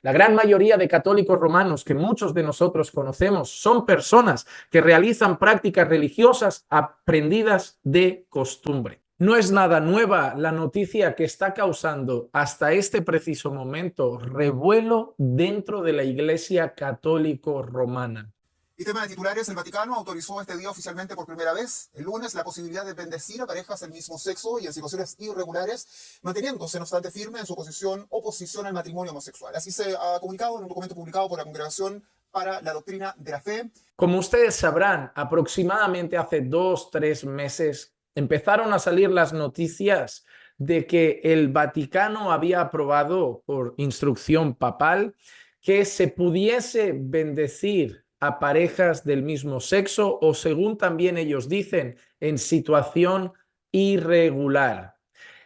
La gran mayoría de católicos romanos que muchos de nosotros conocemos son personas que realizan prácticas religiosas aprendidas de costumbre. No es nada nueva la noticia que está causando hasta este preciso momento revuelo dentro de la Iglesia Católico Romana. Y tema de titulares, el Vaticano autorizó este día oficialmente por primera vez, el lunes, la posibilidad de bendecir a parejas del mismo sexo y en situaciones irregulares, manteniéndose no obstante firme en su oposición al matrimonio homosexual. Así se ha comunicado en un documento publicado por la Congregación para la Doctrina de la Fe. Como ustedes sabrán, aproximadamente hace 2, 3 meses empezaron a salir las noticias de que el Vaticano había aprobado por instrucción papal que se pudiese bendecir a parejas del mismo sexo o, según también ellos dicen, en situación irregular.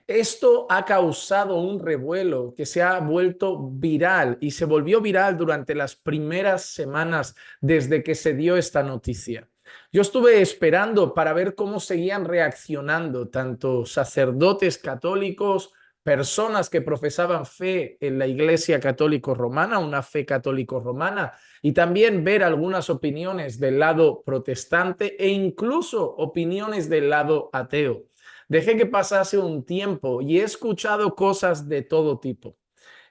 Esto ha causado un revuelo que se ha vuelto viral y se volvió viral durante las primeras semanas desde que se dio esta noticia. Yo estuve esperando para ver cómo seguían reaccionando tanto sacerdotes católicos, personas que profesaban fe en la Iglesia Católico Romana, una fe católico romana, y también ver algunas opiniones del lado protestante e incluso opiniones del lado ateo. Dejé que pasase un tiempo y he escuchado cosas de todo tipo.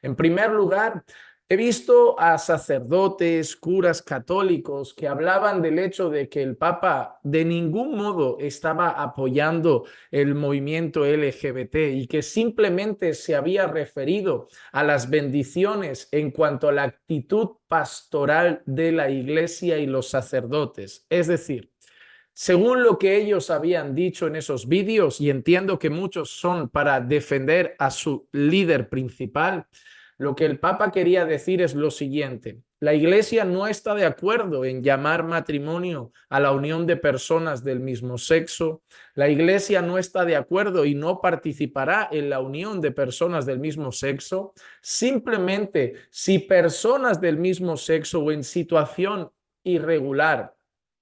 En primer lugar, he visto a sacerdotes, curas católicos que hablaban del hecho de que el Papa de ningún modo estaba apoyando el movimiento LGBT y que simplemente se había referido a las bendiciones en cuanto a la actitud pastoral de la Iglesia y los sacerdotes. Es decir, según lo que ellos habían dicho en esos vídeos, y entiendo que muchos son para defender a su líder principal, lo que el Papa quería decir es lo siguiente: la Iglesia no está de acuerdo en llamar matrimonio a la unión de personas del mismo sexo. La Iglesia no está de acuerdo y no participará en la unión de personas del mismo sexo. Simplemente si personas del mismo sexo o en situación irregular,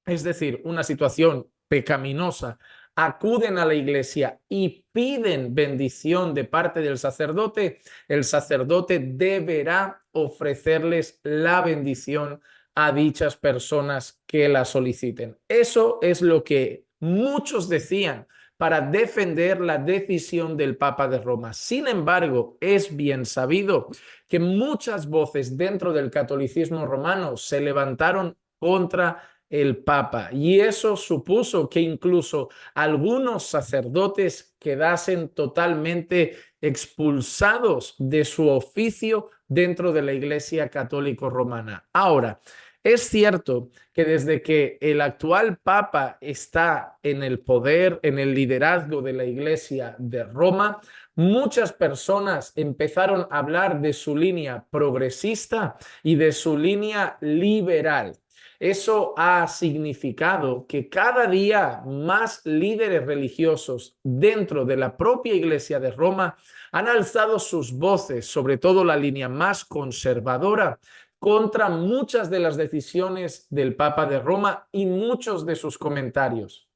es decir, una situación pecaminosa, acuden a la iglesia y piden bendición de parte del sacerdote, el sacerdote deberá ofrecerles la bendición a dichas personas que la soliciten. Eso es lo que muchos decían para defender la decisión del Papa de Roma. Sin embargo, es bien sabido que muchas voces dentro del catolicismo romano se levantaron contra el Papa, y eso supuso que incluso algunos sacerdotes quedasen totalmente expulsados de su oficio dentro de la Iglesia Católico Romana. Ahora, es cierto que desde que el actual Papa está en el poder, en el liderazgo de la Iglesia de Roma, muchas personas empezaron a hablar de su línea progresista y de su línea liberal. Eso ha significado que cada día más líderes religiosos dentro de la propia Iglesia de Roma han alzado sus voces, sobre todo la línea más conservadora, contra muchas de las decisiones del Papa de Roma y muchos de sus comentarios.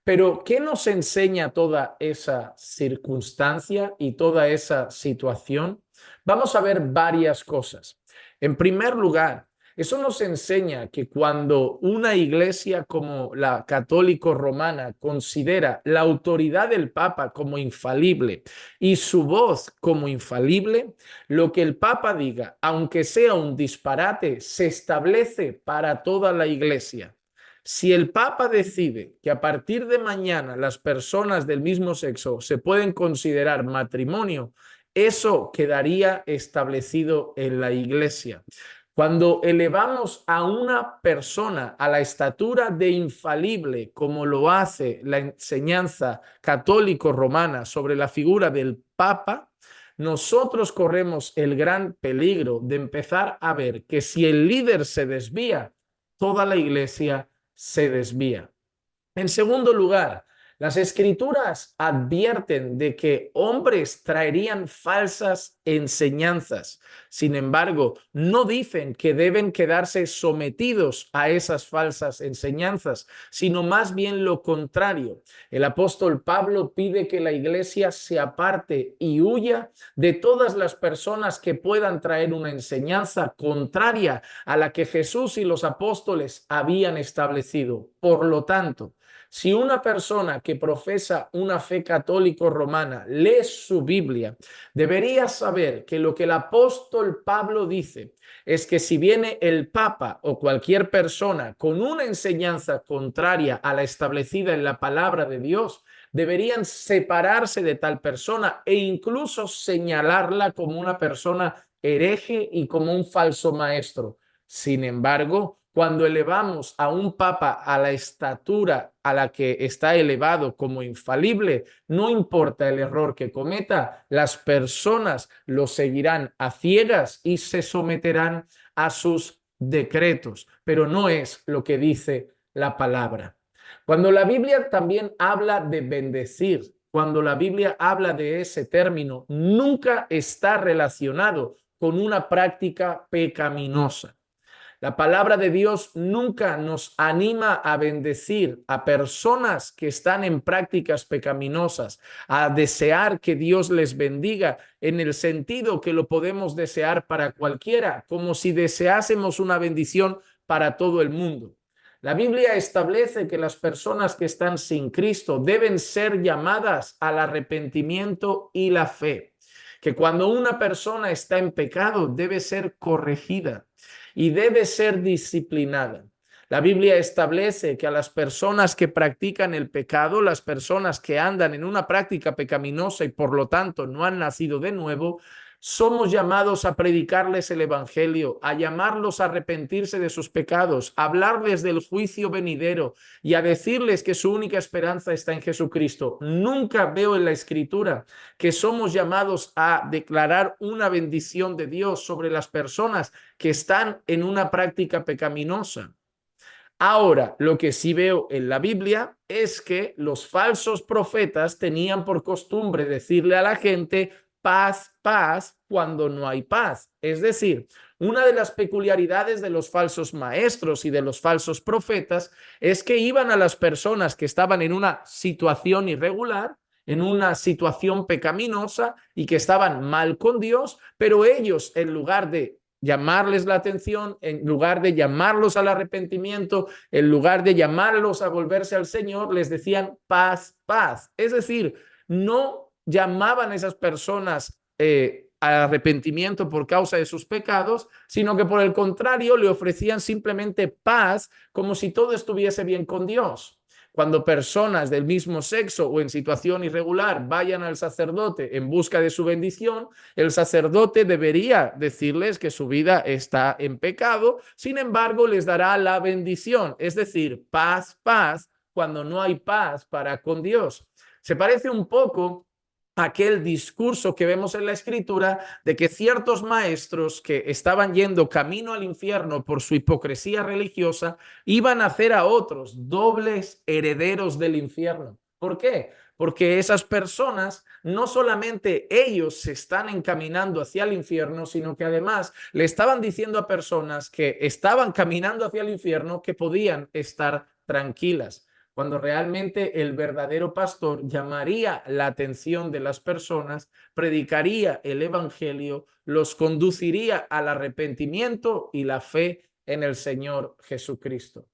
Pero, ¿qué nos enseña toda esa circunstancia y toda esa situación? Vamos a ver varias cosas. En primer lugar, eso nos enseña que cuando una iglesia como la católico romana considera la autoridad del Papa como infalible y su voz como infalible, lo que el Papa diga, aunque sea un disparate, se establece para toda la iglesia. Si el Papa decide que a partir de mañana las personas del mismo sexo se pueden considerar matrimonio, eso quedaría establecido en la iglesia. Cuando elevamos a una persona a la estatura de infalible, como lo hace la enseñanza católico-romana sobre la figura del Papa, nosotros corremos el gran peligro de empezar a ver que si el líder se desvía, toda la iglesia se desvía. En segundo lugar, Las escrituras advierten de que hombres traerían falsas enseñanzas. Sin embargo, no dicen que deben quedarse sometidos a esas falsas enseñanzas, sino más bien lo contrario. El apóstol Pablo pide que la iglesia se aparte y huya de todas las personas que puedan traer una enseñanza contraria a la que Jesús y los apóstoles habían establecido. Por lo tanto, si una persona que profesa una fe católico romana lee su Biblia, debería saber que lo que el apóstol Pablo dice es que si viene el Papa o cualquier persona con una enseñanza contraria a la establecida en la palabra de Dios, deberían separarse de tal persona e incluso señalarla como una persona hereje y como un falso maestro. Sin embargo, cuando elevamos a un papa a la estatura a la que está elevado como infalible, no importa el error que cometa, las personas lo seguirán a ciegas y se someterán a sus decretos, pero no es lo que dice la palabra. Cuando la Biblia también habla de bendecir, cuando la Biblia habla de ese término, nunca está relacionado con una práctica pecaminosa. La palabra de Dios nunca nos anima a bendecir a personas que están en prácticas pecaminosas, a desear que Dios les bendiga en el sentido que lo podemos desear para cualquiera, como si deseásemos una bendición para todo el mundo. La Biblia establece que las personas que están sin Cristo deben ser llamadas al arrepentimiento y la fe, que cuando una persona está en pecado debe ser corregida y debe ser disciplinada. La Biblia establece que a las personas que practican el pecado, las personas que andan en una práctica pecaminosa y por lo tanto no han nacido de nuevo, somos llamados a predicarles el evangelio, a llamarlos a arrepentirse de sus pecados, a hablarles del juicio venidero y a decirles que su única esperanza está en Jesucristo. Nunca veo en la Escritura que somos llamados a declarar una bendición de Dios sobre las personas que están en una práctica pecaminosa. Ahora, lo que sí veo en la Biblia es que los falsos profetas tenían por costumbre decirle a la gente paz, paz, cuando no hay paz. Es decir, una de las peculiaridades de los falsos maestros y de los falsos profetas es que iban a las personas que estaban en una situación irregular, en una situación pecaminosa y que estaban mal con Dios, pero ellos, en lugar de llamarles la atención, en lugar de llamarlos al arrepentimiento, en lugar de llamarlos a volverse al Señor, les decían paz, paz. Es decir, no llamaban a esas personas al arrepentimiento por causa de sus pecados, sino que por el contrario le ofrecían simplemente paz, como si todo estuviese bien con Dios. Cuando personas del mismo sexo o en situación irregular vayan al sacerdote en busca de su bendición, el sacerdote debería decirles que su vida está en pecado, sin embargo les dará la bendición, es decir, paz, paz, cuando no hay paz para con Dios. Se parece un poco aquel discurso que vemos en la Escritura de que ciertos maestros que estaban yendo camino al infierno por su hipocresía religiosa iban a hacer a otros dobles herederos del infierno. ¿Por qué? Porque esas personas, no solamente ellos se están encaminando hacia el infierno, sino que además le estaban diciendo a personas que estaban caminando hacia el infierno que podían estar tranquilas, cuando realmente el verdadero pastor llamaría la atención de las personas, predicaría el evangelio, los conduciría al arrepentimiento y la fe en el Señor Jesucristo.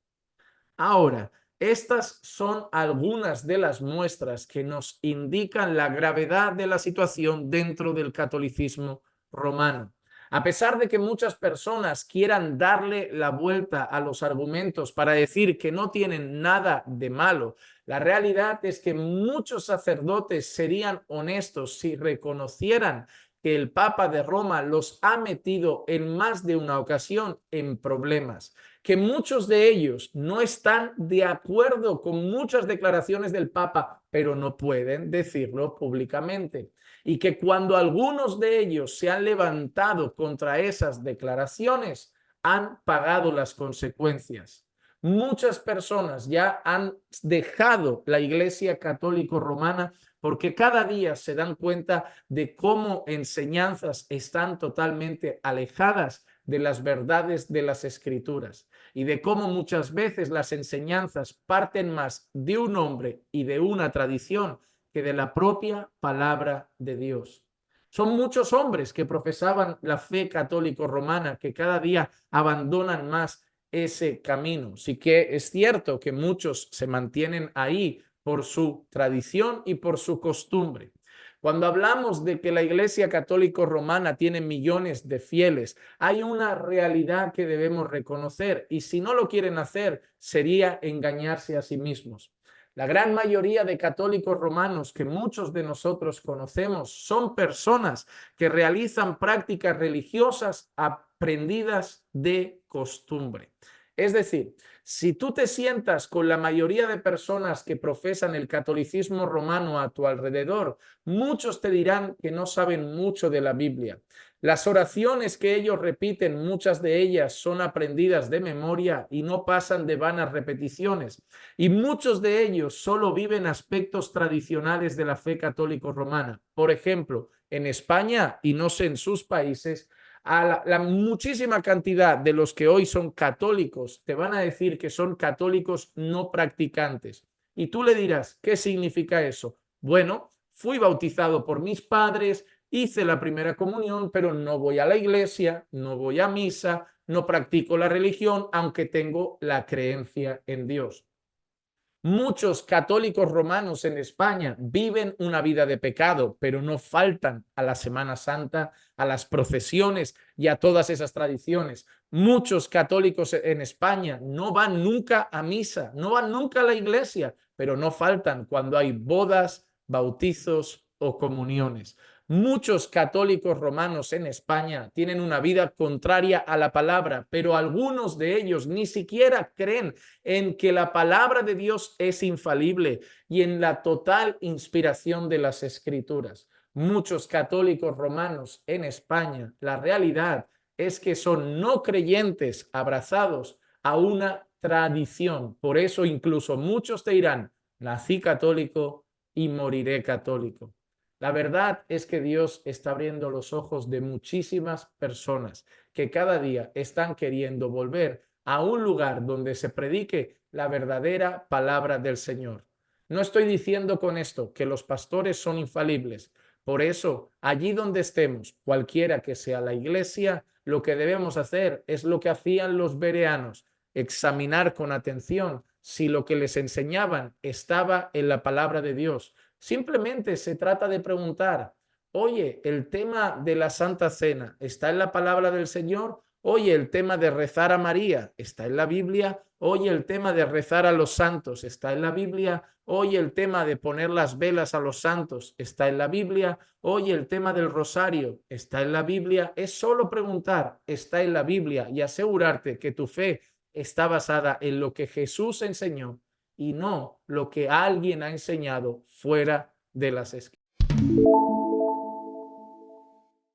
Ahora, estas son algunas de las muestras que nos indican la gravedad de la situación dentro del catolicismo romano. A pesar de que muchas personas quieran darle la vuelta a los argumentos para decir que no tienen nada de malo, la realidad es que muchos sacerdotes serían honestos si reconocieran que el Papa de Roma los ha metido en más de una ocasión en problemas, que muchos de ellos no están de acuerdo con muchas declaraciones del Papa, pero no pueden decirlo públicamente. Y que cuando algunos de ellos se han levantado contra esas declaraciones, han pagado las consecuencias. Muchas personas ya han dejado la Iglesia Católica Romana porque cada día se dan cuenta de cómo enseñanzas están totalmente alejadas de las verdades de las Escrituras y de cómo muchas veces las enseñanzas parten más de un hombre y de una tradición que de la propia palabra de Dios. Son muchos hombres que profesaban la fe católico-romana que cada día abandonan más ese camino. Sí que es cierto que muchos se mantienen ahí por su tradición y por su costumbre. Cuando hablamos de que la Iglesia Católica Romana tiene millones de fieles, hay una realidad que debemos reconocer y si no lo quieren hacer sería engañarse a sí mismos. La gran mayoría de católicos romanos que muchos de nosotros conocemos son personas que realizan prácticas religiosas aprendidas de costumbre. Es decir, si tú te sientas con la mayoría de personas que profesan el catolicismo romano a tu alrededor, muchos te dirán que no saben mucho de la Biblia. Las oraciones que ellos repiten, muchas de ellas son aprendidas de memoria y no pasan de vanas repeticiones. Y muchos de ellos solo viven aspectos tradicionales de la fe católico romana. Por ejemplo, en España y no sé en sus países, a la muchísima cantidad de los que hoy son católicos te van a decir que son católicos no practicantes. Y tú le dirás, ¿qué significa eso? Bueno, fui bautizado por mis padres, hice la primera comunión, pero no voy a la iglesia, no voy a misa, no practico la religión, aunque tengo la creencia en Dios. Muchos católicos romanos en España viven una vida de pecado, pero no faltan a la Semana Santa, a las procesiones y a todas esas tradiciones. Muchos católicos en España no van nunca a misa, no van nunca a la iglesia, pero no faltan cuando hay bodas, bautizos o comuniones. Muchos católicos romanos en España tienen una vida contraria a la palabra, pero algunos de ellos ni siquiera creen en que la palabra de Dios es infalible y en la total inspiración de las Escrituras. Muchos católicos romanos en España, la realidad es que son no creyentes abrazados a una tradición. Por eso incluso muchos te dirán, nací católico y moriré católico. La verdad es que Dios está abriendo los ojos de muchísimas personas que cada día están queriendo volver a un lugar donde se predique la verdadera palabra del Señor. No estoy diciendo con esto que los pastores son infalibles. Por eso, allí donde estemos, cualquiera que sea la iglesia, lo que debemos hacer es lo que hacían los bereanos, examinar con atención si lo que les enseñaban estaba en la palabra de Dios. Simplemente se trata de preguntar, oye, el tema de la Santa Cena, ¿está en la palabra del Señor? Oye, el tema de rezar a María, ¿está en la Biblia? Oye, el tema de rezar a los santos, ¿está en la Biblia? Oye, el tema de poner las velas a los santos, ¿está en la Biblia? Oye, el tema del rosario, ¿está en la Biblia? Es solo preguntar, ¿está en la Biblia? Y asegurarte que tu fe está basada en lo que Jesús enseñó y no lo que alguien ha enseñado fuera de las escrituras.